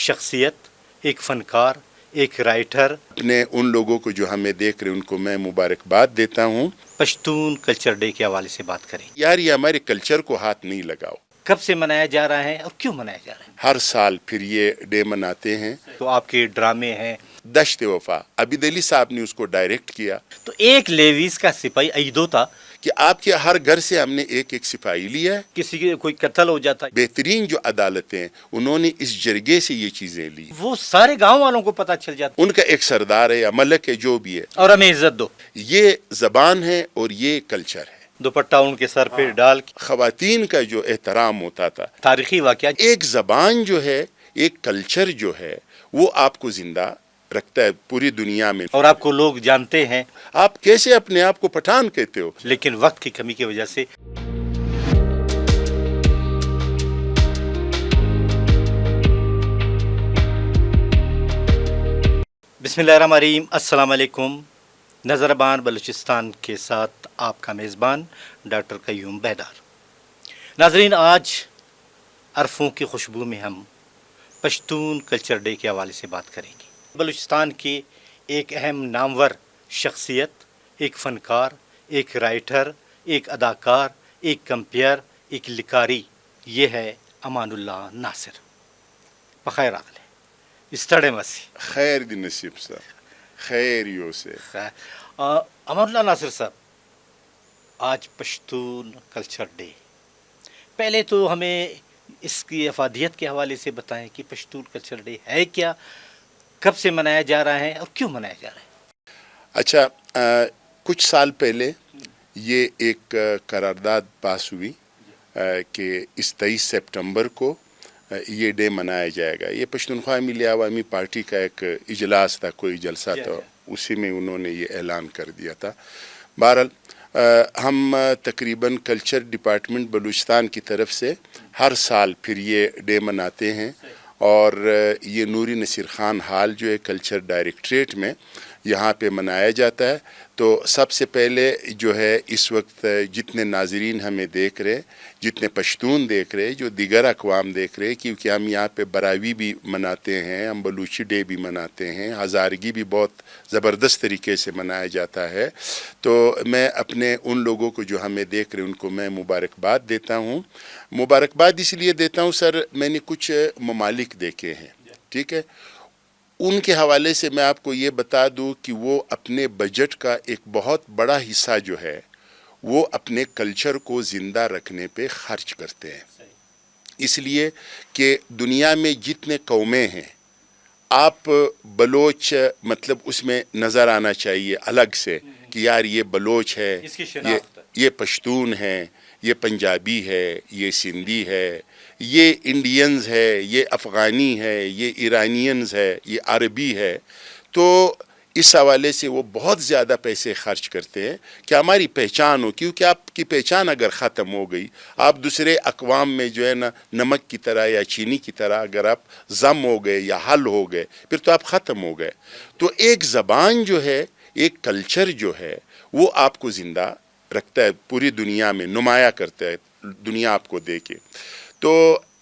شخصیت، ایک فنکار، ایک رائٹر. اپنے ان لوگوں کو جو ہمیں دیکھ رہے ان کو میں مبارکباد دیتا ہوں. پشتون کلچر ڈے کے حوالے سے بات کریں. یار یہ ہمارے کلچر کو ہاتھ نہیں لگاؤ. کب سے منایا جا رہا ہے اور کیوں منایا جا رہا ہے؟ ہر سال پھر یہ ڈے مناتے ہیں. تو آپ کے ڈرامے ہیں. دشت وفا عابد علی صاحب نے اس کو ڈائریکٹ کیا. تو ایک لیویز کا سپاہی عیدو تھا کہ آپ کے ہر گھر سے ہم نے ایک ایک سپاہی لیا ہے. کسی کے کوئی قتل ہو جاتا ہے، بہترین جو عدالتیں ہیں انہوں نے اس جرگے سے یہ چیزیں لی. وہ سارے گاؤں والوں کو پتہ چل جاتا ان کا ایک سردار ہے یا ملک ہے جو بھی ہے، اور ہمیں عزت دو. یہ زبان ہے اور یہ کلچر ہے. دوپٹہ ان کے سر پہ ڈال کے خواتین کا جو احترام ہوتا تھا. تاریخی واقعہ. ایک زبان جو ہے، ایک کلچر جو ہے وہ آپ کو زندہ رکھتا ہے پوری دنیا میں. اور آپ کو لوگ جانتے ہیں، آپ کیسے اپنے آپ کو پٹھان کہتے ہو؟ لیکن وقت کی کمی کی وجہ سے بسم اللہ الرحمن الرحیم. السلام علیکم. نظربان بلوچستان کے ساتھ آپ کا میزبان ڈاکٹر قیوم بیدار. ناظرین، آج عرفوں کی خوشبو میں ہم پشتون کلچر ڈے کے حوالے سے بات کریں گے. بلوچستان کی ایک اہم نامور شخصیت، ایک فنکار، ایک رائٹر، ایک اداکار، ایک کمپیئر، ایک لکاری، یہ ہے امان اللہ ناصر. بخیر آگلے استڑے مسیح. خیر دی نصیب صاحب، خیر یو سے. امان اللہ ناصر صاحب، آج پشتون کلچر ڈے. پہلے تو ہمیں اس کی افادیت کے حوالے سے بتائیں کہ پشتون کلچر ڈے ہے کیا، کب سے منایا جا رہا ہے اور کیوں منایا جا رہا ہے؟ اچھا، کچھ سال پہلے یہ ایک قرارداد پاس ہوئی کہ اس 23 سپٹمبر کو یہ ڈے منایا جائے گا. یہ پشتونخوا ملی عوامی پارٹی کا ایک اجلاس تھا، کوئی جلسہ تھا، اسی میں انہوں نے یہ اعلان کر دیا تھا. بہرحال ہم تقریباً کلچر ڈپارٹمنٹ بلوچستان کی طرف سے ہر سال پھر یہ ڈے مناتے ہیں، اور یہ نوری نصیر خان ہال جو ہے کلچر ڈائریکٹریٹ میں یہاں پہ منایا جاتا ہے. تو سب سے پہلے جو ہے اس وقت جتنے ناظرین ہمیں دیکھ رہے، جتنے پشتون دیکھ رہے، جو دیگر اقوام دیکھ رہے، کیونکہ ہم یہاں پہ براوی بھی مناتے ہیں، ہم بلوچی ڈے بھی مناتے ہیں، ہزارگی بھی بہت زبردست طریقے سے منایا جاتا ہے. تو میں اپنے ان لوگوں کو جو ہمیں دیکھ رہے ان کو میں مبارکباد دیتا ہوں. مبارکباد اس لیے دیتا ہوں سر، میں نے کچھ ممالک دیکھے ہیں، ٹھیک ہے، ان کے حوالے سے میں آپ کو یہ بتا دوں کہ وہ اپنے بجٹ کا ایک بہت بڑا حصہ جو ہے وہ اپنے کلچر کو زندہ رکھنے پہ خرچ کرتے ہیں. اس لیے کہ دنیا میں جتنے قومیں ہیں، آپ بلوچ مطلب اس میں نظر آنا چاہیے الگ سے کہ یار یہ بلوچ ہے، یہ پشتون ہے، یہ پنجابی ہے، یہ سندھی ہے، یہ انڈینز ہے، یہ افغانی ہے، یہ ایرانینز ہے، یہ عربی ہے. تو اس حوالے سے وہ بہت زیادہ پیسے خرچ کرتے ہیں کہ ہماری پہچان ہو، کیونکہ آپ کی پہچان اگر ختم ہو گئی، آپ دوسرے اقوام میں جو ہے نا نمک کی طرح یا چینی کی طرح اگر آپ ضم ہو گئے یا حل ہو گئے، پھر تو آپ ختم ہو گئے. تو ایک زبان جو ہے، ایک کلچر جو ہے وہ آپ کو زندہ رکھتا ہے، پوری دنیا میں نمایاں کرتا ہے، دنیا آپ کو دیکھے. تو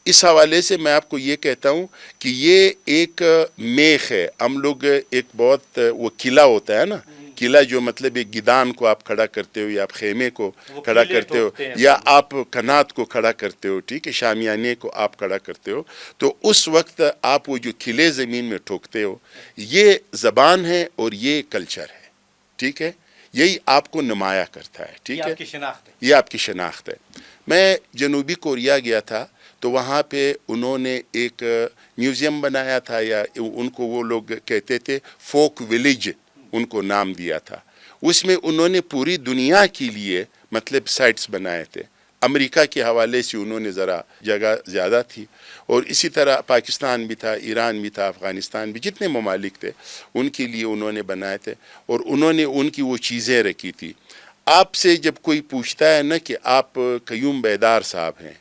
اس حوالے سے میں آپ کو یہ کہتا ہوں کہ یہ ایک میخ ہے. ہم لوگ ایک بہت وہ قلعہ ہوتا ہے نا، قلعہ جو مطلب ایک گدان کو آپ کھڑا کرتے ہو یا آپ خیمے کو کھڑا کرتے ہو یا آپ کنات کو کھڑا کرتے ہو، ٹھیک ہے، شامیانے کو آپ کھڑا کرتے ہو، تو اس وقت آپ وہ جو قلعے زمین میں ٹھوکتے ہو، یہ زبان ہے اور یہ کلچر ہے، ٹھیک ہے، یہی آپ کو نمایاں کرتا ہے، ٹھیک ہے، یہ آپ کی شناخت ہے. میں جنوبی کوریا گیا تھا، تو وہاں پہ انہوں نے ایک میوزیم بنایا تھا، یا ان کو وہ لوگ کہتے تھے فوک ولیج، ان کو نام دیا تھا. اس میں انہوں نے پوری دنیا کے لیے مطلب سائٹس بنائے تھے. امریکہ کے حوالے سے انہوں نے ذرا جگہ زیادہ تھی، اور اسی طرح پاکستان بھی تھا، ایران بھی تھا، افغانستان بھی، جتنے ممالک تھے ان کے لیے انہوں نے بنائے تھے، اور انہوں نے ان کی وہ چیزیں رکھی تھی. آپ سے جب کوئی پوچھتا ہے نا کہ آپ قیوم بیدار صاحب ہیں،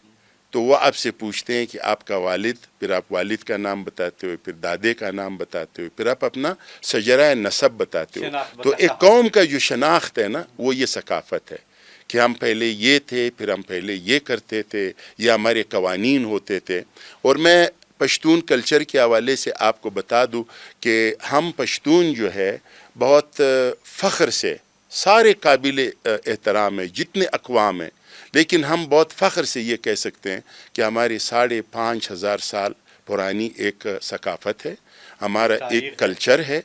تو وہ آپ سے پوچھتے ہیں کہ آپ کا والد، پھر آپ والد کا نام بتاتے ہو، پھر دادے کا نام بتاتے ہو، پھر آپ اپنا شجرہ نسب بتاتے ہو. تو ایک قوم کا جو شناخت ہے نا، وہ یہ ثقافت ہے کہ ہم پہلے یہ تھے، پھر ہم پہلے یہ کرتے تھے، یہ ہمارے قوانین ہوتے تھے. اور میں پشتون کلچر کے حوالے سے آپ کو بتا دوں کہ ہم پشتون جو ہے بہت فخر سے، سارے قابل احترام ہیں جتنے اقوام ہیں، لیکن ہم بہت فخر سے یہ کہہ سکتے ہیں کہ ہماری 5,500 سال پرانی ایک ثقافت ہے، ہمارا ایک کلچر ہے،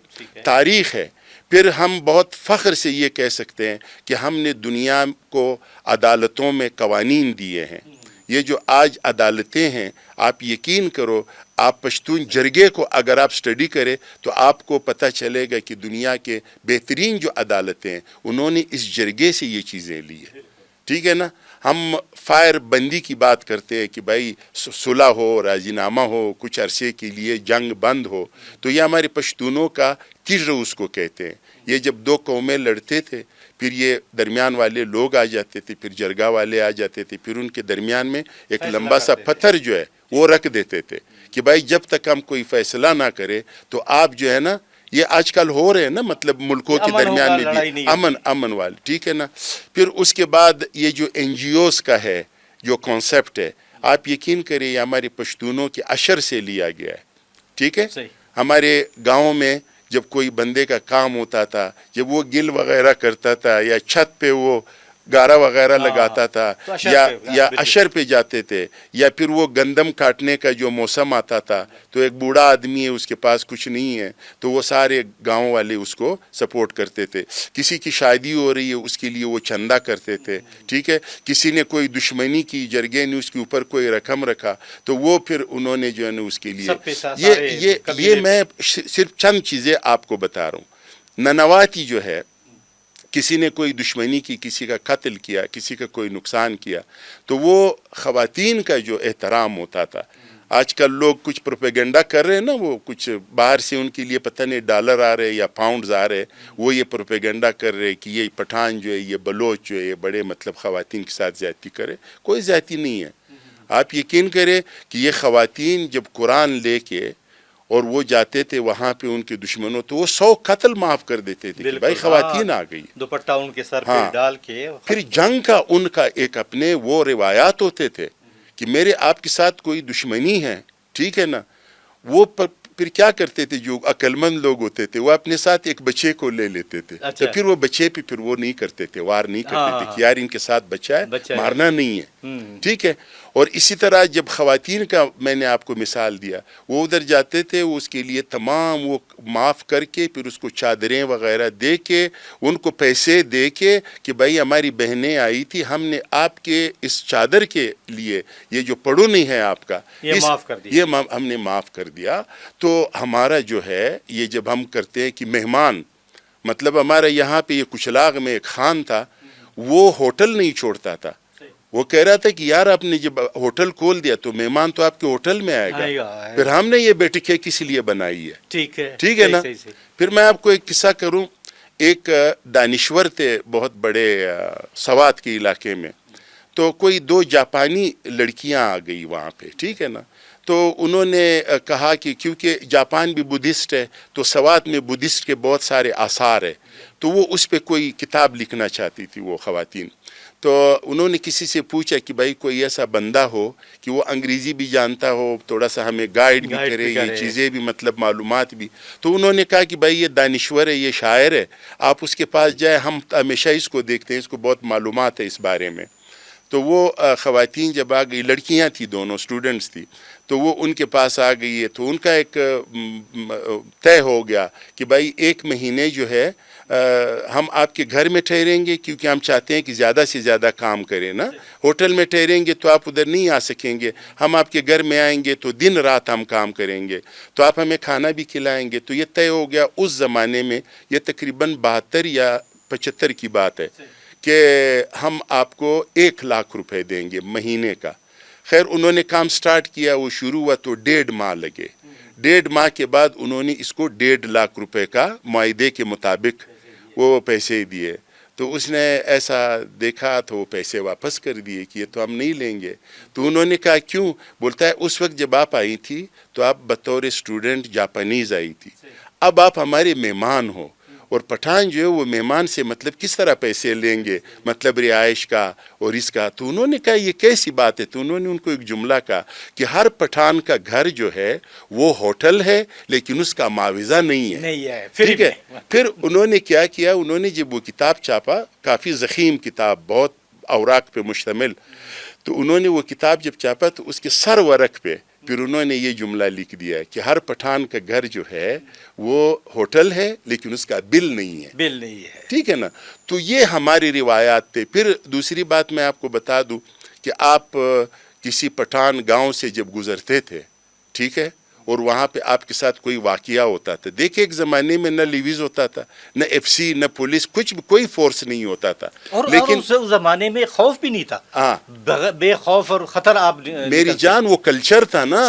تاریخ ہے۔ پھر ہم بہت فخر سے یہ کہہ سکتے ہیں کہ ہم نے دنیا کو عدالتوں میں قوانین دیے ہیں۔ یہ جو آج عدالتیں ہیں، آپ یقین کرو، آپ پشتون جرگے کو اگر آپ سٹڈی کریں تو آپ کو پتہ چلے گا کہ دنیا کے بہترین جو عدالتیں ہیں انہوں نے اس جرگے سے یہ چیزیں لی ہیں، ٹھیک ہے نا۔ ہم فائر بندی کی بات کرتے ہیں کہ بھائی صلح ہو، راضی نامہ ہو، کچھ عرصے کے لیے جنگ بند ہو، تو یہ ہمارے پشتونوں کا تیر اس کو کہتے ہیں۔ یہ جب دو قومیں لڑتے تھے، پھر یہ درمیان والے لوگ آ جاتے تھے، پھر جرگا والے آ جاتے تھے، پھر ان کے درمیان میں ایک لمبا سا پتھر جو ہے وہ رکھ دیتے تھے کہ بھائی جب تک ہم کوئی فیصلہ نہ کرے تو آپ جو ہے نا، یہ آج کل ہو رہے ہیں نا، مطلب ملکوں کے درمیان میں بھی امن والے، ٹھیک ہے نا۔ پھر اس کے بعد یہ جو این جی اوز کا ہے جو کانسیپٹ ہے، آپ یقین کریں یہ ہمارے پشتونوں کے اشر سے لیا گیا ہے، ٹھیک ہے۔ ہمارے گاؤں میں جب کوئی بندے کا کام ہوتا تھا، جب وہ گل وغیرہ کرتا تھا یا چھت پہ وہ گارا وغیرہ لگاتا تھا یا اشر پہ جاتے تھے، یا پھر وہ گندم کاٹنے کا جو موسم آتا تھا تو ایک بوڑھا آدمی ہے، اس کے پاس کچھ نہیں ہے، تو وہ سارے گاؤں والے اس کو سپورٹ کرتے تھے۔ کسی کی شادی ہو رہی ہے اس کے لیے وہ چندہ کرتے تھے، ٹھیک ہے۔ کسی نے کوئی دشمنی کی، جرگے نے اس کے اوپر کوئی رقم رکھا تو وہ پھر انہوں نے جو ہے نا اس کے لیے یہ میں صرف چند چیزیں آپ کو بتا رہا ہوں۔ ننواتی جو ہے، کسی نے کوئی دشمنی کی، کسی کا قتل کیا، کسی کا کوئی نقصان کیا، تو وہ خواتین کا جو احترام ہوتا تھا، آج کل لوگ کچھ پروپیگنڈا کر رہے ہیں نا، وہ کچھ باہر سے ان کے لیے پتہ نہیں ڈالر آ رہے یا پاؤنڈز آ رہے، وہ یہ پروپیگنڈا کر رہے کہ یہ پٹھان جو ہے، یہ بلوچ جو ہے، یہ بڑے مطلب خواتین کے ساتھ زیادتی کرے۔ کوئی زیادتی نہیں ہے۔ آپ یقین کریں کہ یہ خواتین جب قرآن لے کے اور وہ جاتے تھے وہاں پہ ان کے دشمنوں، تو وہ 100 قتل معاف کر دیتے تھے کہ بھائی خواتین آ گئی، دوپٹہ ان کے سر پہ ڈال کے۔ پھر جنگ کا ان کا ایک اپنے وہ روایات ہوتے تھے کہ میرے آپ کے ساتھ کوئی دشمنی ہے، ٹھیک ہے نا، وہ پھر کیا کرتے تھے، جو عقل مند لوگ ہوتے تھے وہ اپنے ساتھ ایک بچے کو لے لیتے تھے، تو پھر وہ بچے پہ پھر وہ نہیں کرتے تھے، وار نہیں کرتے تھے کہ یار ان کے ساتھ بچہ ہے، مارنا نہیں ہے، ٹھیک ہے۔ اور اسی طرح جب خواتین کا میں نے آپ کو مثال دیا، وہ ادھر جاتے تھے، وہ اس کے لیے تمام وہ معاف کر کے پھر اس کو چادریں وغیرہ دے کے، ان کو پیسے دے کے کہ بھائی ہماری بہنیں آئی تھی، ہم نے آپ کے اس چادر کے لیے یہ جو پڑو نہیں ہے آپ کا، یہ معاف کر دیا، یہ ہم نے معاف کر دیا۔ تو ہمارا جو ہے یہ جب ہم کرتے ہیں کہ مہمان، مطلب ہمارا یہاں پہ یہ کچلاغ میں ایک خان تھا، وہ ہوٹل نہیں چھوڑتا تھا، وہ کہہ رہا تھا کہ یار آپ نے جب ہوٹل کھول دیا تو مہمان تو آپ کے ہوٹل میں آئے گا، پھر ہم نے یہ بیٹھکیں کس لیے بنائی ہے، ٹھیک ہے نا۔ پھر میں آپ کو ایک قصہ کروں، ایک دانشور تھے بہت بڑے سوات کے علاقے میں، تو کوئی 2 جاپانی لڑکیاں آ گئی وہاں پہ، ٹھیک ہے نا۔ تو انہوں نے کہا کہ کیونکہ جاپان بھی بدھسٹ ہے تو سوات میں بدھسٹ کے بہت سارے آثار ہے، تو وہ اس پہ کوئی کتاب لکھنا چاہتی تھی وہ خواتین۔ تو انہوں نے کسی سے پوچھا کہ بھائی کوئی ایسا بندہ ہو کہ وہ انگریزی بھی جانتا ہو، تھوڑا سا ہمیں گائیڈ بھی کرے، یہ چیزیں بھی مطلب معلومات بھی۔ تو انہوں نے کہا کہ بھائی یہ دانشور ہے، یہ شاعر ہے، آپ اس کے پاس جائیں، ہم ہمیشہ اس کو دیکھتے ہیں، اس کو بہت معلومات ہے اس بارے میں۔ تو وہ خواتین جب آ گئی، لڑکیاں تھیں، دونوں اسٹوڈنٹس تھی، تو وہ ان کے پاس آ گئی ہے، تو ان کا ایک طے ہو گیا کہ بھائی 1 مہینے جو ہے ہم آپ کے گھر میں ٹھہریں گے، کیونکہ ہم چاہتے ہیں کہ زیادہ سے زیادہ کام کریں نا، ہوٹل میں ٹھہریں گے تو آپ ادھر نہیں آ سکیں گے، ہم آپ کے گھر میں آئیں گے تو دن رات ہم کام کریں گے، تو آپ ہمیں کھانا بھی کھلائیں گے۔ تو یہ طے ہو گیا۔ اس زمانے میں یہ تقریباً 72 یا 75 کی بات ہے کہ ہم آپ کو 1 لاکھ روپے دیں گے مہینے کا۔ خیر انہوں نے کام سٹارٹ کیا، وہ شروع ہوا تو 1.5 ماہ لگے، 1.5 ماہ کے بعد انہوں نے اس کو 1.5 لاکھ روپے کا معاہدے کے مطابق وہ پیسے دیے۔ تو اس نے ایسا دیکھا تو وہ پیسے واپس کر دیے کہ یہ تو ہم نہیں لیں گے۔ تو انہوں نے کہا کیوں؟ بولتا ہے اس وقت جب آپ آئی تھی تو آپ بطور اسٹوڈنٹ جاپانیز آئی تھی، اب آپ ہمارے مہمان ہو اور پٹھان جو ہے وہ مہمان سے مطلب کس طرح پیسے لیں گے، مطلب رہائش کا اور اس کا. تو انہوں نے کہا یہ کیسی بات ہے. تو انہوں نے ان کو ایک جملہ کہا کہ ہر پٹھان کا گھر جو ہے وہ ہوٹل ہے لیکن اس کا معاوضہ نہیں ہے. ٹھیک ہے. پھر انہوں نے کیا کیا، انہوں نے جب وہ کتاب چھاپا، کافی ضخیم کتاب، بہت اوراق پہ مشتمل، تو انہوں نے وہ کتاب جب چھاپا تو اس کے سر ورق پہ پھر انہوں نے یہ جملہ لکھ دیا کہ ہر پٹھان کا گھر جو ہے وہ ہوٹل ہے لیکن اس کا بل نہیں ہے. ٹھیک ہے نا. تو یہ ہماری روایات تھے. پھر دوسری بات میں آپ کو بتا دوں کہ آپ کسی پٹھان گاؤں سے جب گزرتے تھے، ٹھیک ہے، اور وہاں پہ آپ کے ساتھ کوئی واقعہ ہوتا تھا، دیکھیں ایک زمانے میں نہ لیویز ہوتا تھا، نہ ایف سی، نہ پولیس، کچھ بھی کوئی فورس نہیں ہوتا تھا. لیکن اس زمانے میں خوف بھی نہیں تھا. ہاں، بے خوف اور خطر آپ میری جان وہ کلچر تھا نا،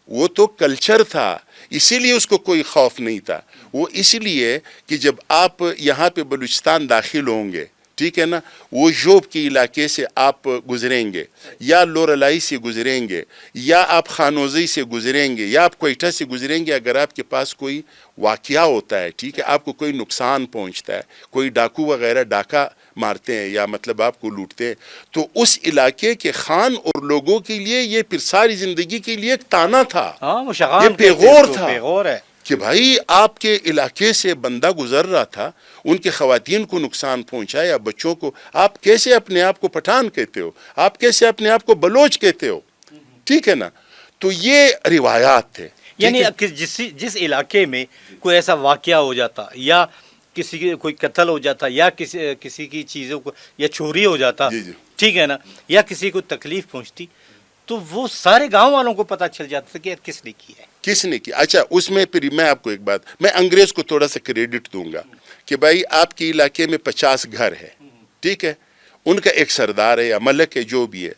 وہ تو کلچر تھا، اسی لیے اس کو کوئی خوف نہیں تھا. وہ اس لیے کہ جب آپ یہاں پہ بلوچستان داخل ہوں گے، ٹھیک ہے نا، وہ جوب کے علاقے سے آپ گزریں گے یا لورلائی سے گزریں گے یا آپ خانوزی سے گزریں گے یا آپ کوئٹہ سے گزریں گے، اگر آپ کے پاس کوئی واقعہ ہوتا ہے، ٹھیک ہے، آپ کو کوئی نقصان پہنچتا ہے، کوئی ڈاکو وغیرہ ڈاکہ مارتے ہیں یا مطلب آپ کو لوٹتے ہیں، تو اس علاقے کے خان اور لوگوں کے لیے یہ پھر ساری زندگی کے لیے ایک تانا تھا، یہ پیغور تھا کہ بھائی آپ کے علاقے سے بندہ گزر رہا تھا، ان کے خواتین کو نقصان پہنچا یا بچوں کو، آپ کیسے اپنے آپ کو پٹھان کہتے ہو، آپ کیسے اپنے آپ کو بلوچ کہتے ہو. ٹھیک ہے نا. تو یہ روایات تھے. یعنی جس علاقے میں کوئی ایسا واقعہ ہو جاتا یا کسی کی کوئی قتل ہو جاتا یا کسی کی چیزوں کو یا چوری ہو جاتا، ٹھیک ہے نا، یا کسی کو تکلیف پہنچتی، تو وہ سارے گاؤں والوں کو پتہ چل جاتا تھا کہ کس نے کی ہے، کس نے کی. اچھا، اس میں پھر میں آپ کو ایک بات، میں انگریز کو تھوڑا سا کریڈٹ دوں گا کہ بھائی آپ کے علاقے میں 50 گھر ہے، ٹھیک ہے، ان کا ایک سردار ہے یا ملک ہے جو بھی ہے،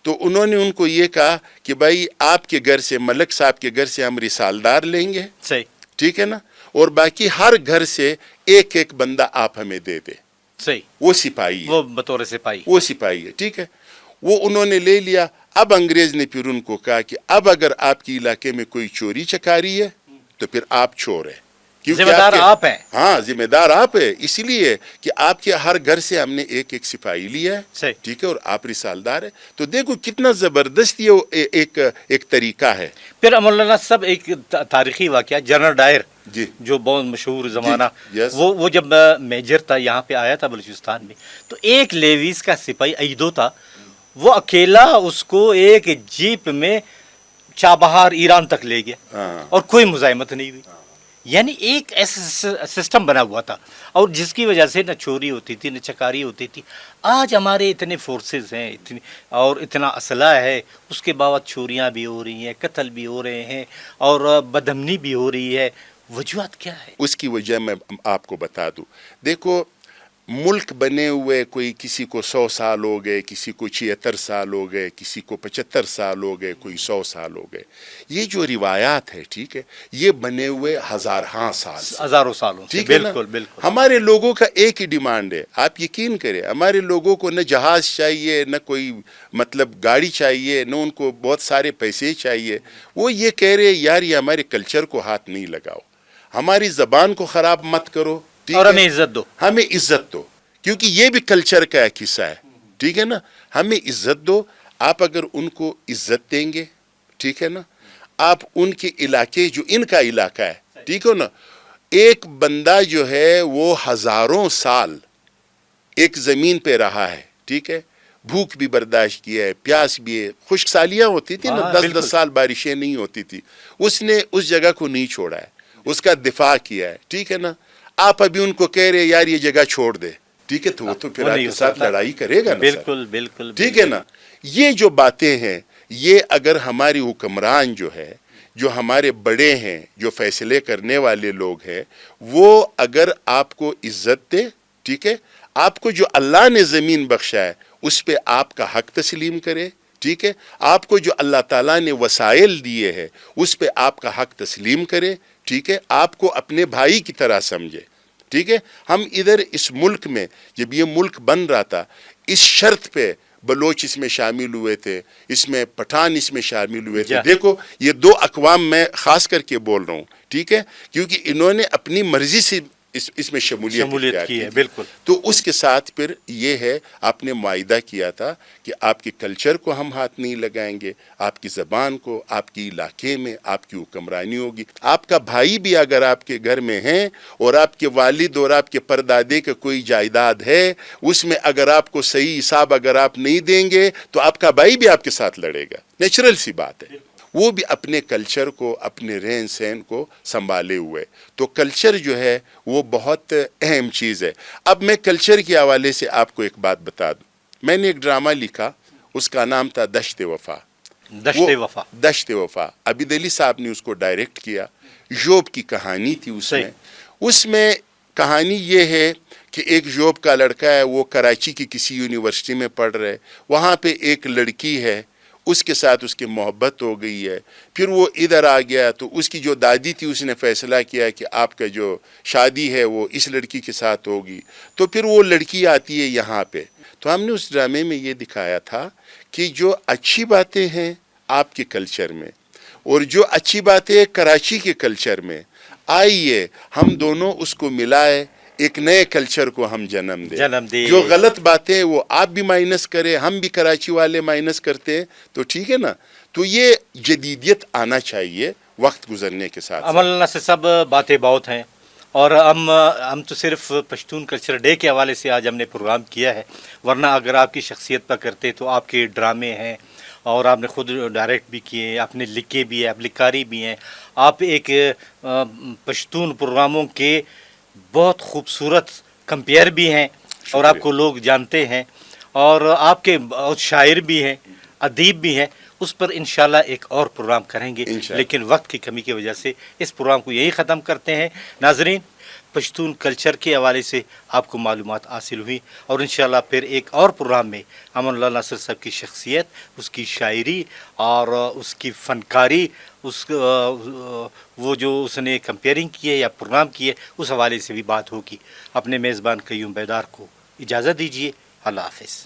تو انہوں نے ان کو یہ کہا کہ بھائی آپ کے گھر سے، ملک صاحب کے گھر سے ہم رسالدار لیں گے، صحیح، ٹھیک ہے نا، اور باقی ہر گھر سے ایک ایک بندہ آپ ہمیں دے دے. صحیح، وہ سپاہی ہے، وہ بطور سپاہی، وہ سپاہی ہے. ٹھیک ہے. وہ انہوں نے لے لیا. اب انگریز نے پھر ان کو کہا کہ اب اگر آپ کے علاقے میں کوئی چوری چکاری ہے تو پھر آپ چور ہیں، ذمہ دار آپ ہیں. ہاں، ذمہ دار آپ ہے، اس لیے کہ آپ کے ہر گھر سے ہم نے ایک ایک سپاہی لیا ہے، ٹھیک ہے، اور آپ رسالدار ہے. تو دیکھو کتنا زبردست یہ ایک طریقہ ہے. پھر مولانا صاحب ایک تاریخی واقعہ، جنرل ڈائر جی، جو بہت مشہور زمانہ، yes. وہ جب میجر تھا یہاں پہ آیا تھا بلوچستان میں، تو ایک لیویز کا سپاہی ایدو تھا، وہ اکیلا اس کو ایک جیپ میں چابہار ایران تک لے گیا اور کوئی مزاحمت نہیں ہوئی. یعنی ایک ایسا سسٹم بنا ہوا تھا، اور جس کی وجہ سے نہ چوری ہوتی تھی نہ چکاری ہوتی تھی. آج ہمارے اتنے فورسز ہیں اور اتنا اسلحہ ہے، اس کے بعد چوریاں بھی ہو رہی ہیں، قتل بھی ہو رہے ہیں اور بدامنی بھی ہو رہی ہے. وجوہات کیا ہے؟ اس کی وجہ میں آپ کو بتا دوں. دیکھو ملک بنے ہوئے کوئی کسی کو 100 سال ہو گئے، کسی کو 76 سال ہو گئے، کسی کو 75 سال ہو گئے، کوئی 100 سال ہو گئے. یہ جو روایات ہے، ٹھیک ہے، یہ بنے ہوئے ہزاروں سالوں سے. بالکل بالکل. ہمارے لوگوں کا ایک ہی ڈیمانڈ ہے، آپ یقین کریں، ہمارے لوگوں کو نہ جہاز چاہیے، نہ کوئی مطلب گاڑی چاہیے، نہ ان کو بہت سارے پیسے چاہیے. وہ یہ کہہ رہے یار یہ ہمارے کلچر کو ہاتھ نہیں لگاؤ، ہماری زبان کو خراب مت کرو، اور ہمیں عزت دو، ہمیں عزت دو، کیونکہ یہ بھی کلچر کا ایک حصہ ہے. ٹھیک ہے نا. ہمیں عزت دو. آپ اگر ان کو عزت دیں گے، ٹھیک ہے نا، آپ ان کے علاقے جو ان کا علاقہ ہے، ٹھیک ہے نا، ایک بندہ جو ہے وہ ہزاروں سال ایک زمین پہ رہا ہے، ٹھیک ہے، بھوک بھی برداشت کیا ہے، پیاس بھی ہے، خشک سالیاں ہوتی تھی نا، 10 سال بارشیں نہیں ہوتی تھی، اس نے اس جگہ کو نہیں چھوڑا ہے، اس کا دفاع کیا ہے. ٹھیک ہے نا. آپ ابھی ان کو کہہ رہے یار یہ جگہ چھوڑ دے، ٹھیک ہے، تو وہ تو پھر آپ کے ساتھ لڑائی کرے گا نا. بالکل بالکل. ٹھیک ہے نا. یہ جو باتیں ہیں، یہ اگر ہماری حکمران جو ہے، جو ہمارے بڑے ہیں، جو فیصلے کرنے والے لوگ ہیں، وہ اگر آپ کو عزت دے، ٹھیک ہے، آپ کو جو اللہ نے زمین بخشا ہے اس پہ آپ کا حق تسلیم کرے، ٹھیک ہے، آپ کو جو اللہ تعالیٰ نے وسائل دیے ہیں اس پہ آپ کا حق تسلیم کرے، ٹھیک ہے، آپ کو اپنے بھائی کی طرح سمجھے. ٹھیک ہے. ہم ادھر اس ملک میں جب یہ ملک بن رہا تھا، اس شرط پہ بلوچ اس میں شامل ہوئے تھے، اس میں پٹھان اس میں شامل ہوئے تھے. دیکھو یہ 2 اقوام میں خاص کر کے بول رہا ہوں، ٹھیک ہے، کیونکہ انہوں نے اپنی مرضی سے اس میں شمولیت اختیار کی ہے، تھی۔ بالکل۔ تو اس کے ساتھ پھر یہ ہے آپ نے معاہدہ کیا تھا کہ آپ کے کلچر کو ہم ہاتھ نہیں لگائیں گے، آپ کی زبان کو، آپ کی علاقے میں آپ کی حکمرانی ہوگی۔ آپ کا بھائی بھی اگر آپ کے گھر میں ہیں اور آپ کے والد اور آپ کے پردادے کا کوئی جائیداد ہے، اس میں اگر آپ کو صحیح حساب اگر آپ نہیں دیں گے تو آپ کا بھائی بھی آپ کے ساتھ لڑے گا، نیچرل سی بات ہے۔ وہ بھی اپنے کلچر کو، اپنے رہن سہن کو سنبھالے ہوئے۔ تو کلچر جو ہے وہ بہت اہم چیز ہے۔ اب میں کلچر کے حوالے سے آپ کو ایک بات بتا دوں، میں نے ایک ڈرامہ لکھا، اس کا نام تھا دشت وفا۔ دشت وفا، دشت وفا، عابد علی صاحب نے اس کو ڈائریکٹ کیا۔ جوب کی کہانی تھی اس میں کہانی یہ ہے کہ ایک جوب کا لڑکا ہے، وہ کراچی کی کسی یونیورسٹی میں پڑھ رہے، وہاں پہ ایک لڑکی ہے، اس کے ساتھ اس کی محبت ہو گئی ہے۔ پھر وہ ادھر آ گیا تو اس کی جو دادی تھی اس نے فیصلہ کیا کہ آپ کا جو شادی ہے وہ اس لڑکی کے ساتھ ہوگی۔ تو پھر وہ لڑکی آتی ہے یہاں پہ۔ تو ہم نے اس ڈرامے میں یہ دکھایا تھا کہ جو اچھی باتیں ہیں آپ کے کلچر میں اور جو اچھی باتیں کراچی کے کلچر میں، آئیے ہم دونوں اس کو ملائے، ایک نئے کلچر کو ہم جنم دیں۔ جو غلط باتیں وہ آپ بھی مائنس کریں، ہم بھی کراچی والے مائنس کرتے ہیں، تو ٹھیک ہے نا۔ تو یہ جدیدیت آنا چاہیے وقت گزرنے کے ساتھ۔ عمل نہ سب باتیں بہت ہیں، اور ہم تو صرف پشتون کلچر ڈے کے حوالے سے آج ہم نے پروگرام کیا ہے، ورنہ اگر آپ کی شخصیت پر کرتے تو آپ کے ڈرامے ہیں اور آپ نے خود ڈائریکٹ بھی کیے، آپ نے لکھے بھی ہیں، آپ لکھاری بھی ہیں، آپ ایک پشتون پروگراموں کے بہت خوبصورت کمپیئر بھی ہیں، اور آپ کو لوگ جانتے ہیں، اور آپ کے بہت شاعر بھی ہیں، ادیب بھی ہیں۔ اس پر انشاءاللہ ایک اور پروگرام کریں گے، لیکن وقت کی کمی کی وجہ سے اس پروگرام کو یہی ختم کرتے ہیں۔ ناظرین، پشتون کلچر کے حوالے سے آپ کو معلومات حاصل ہوئی، اور انشاءاللہ پھر ایک اور پروگرام میں امان اللہ ناصر صاحب کی شخصیت، اس کی شاعری اور اس کی فنکاری، وہ جو اس نے کمپیئرنگ کی ہے یا پروگرام کی ہے، اس حوالے سے بھی بات ہوگی۔ اپنے میزبان قیوم بیدار کو اجازت دیجیے، اللہ حافظ۔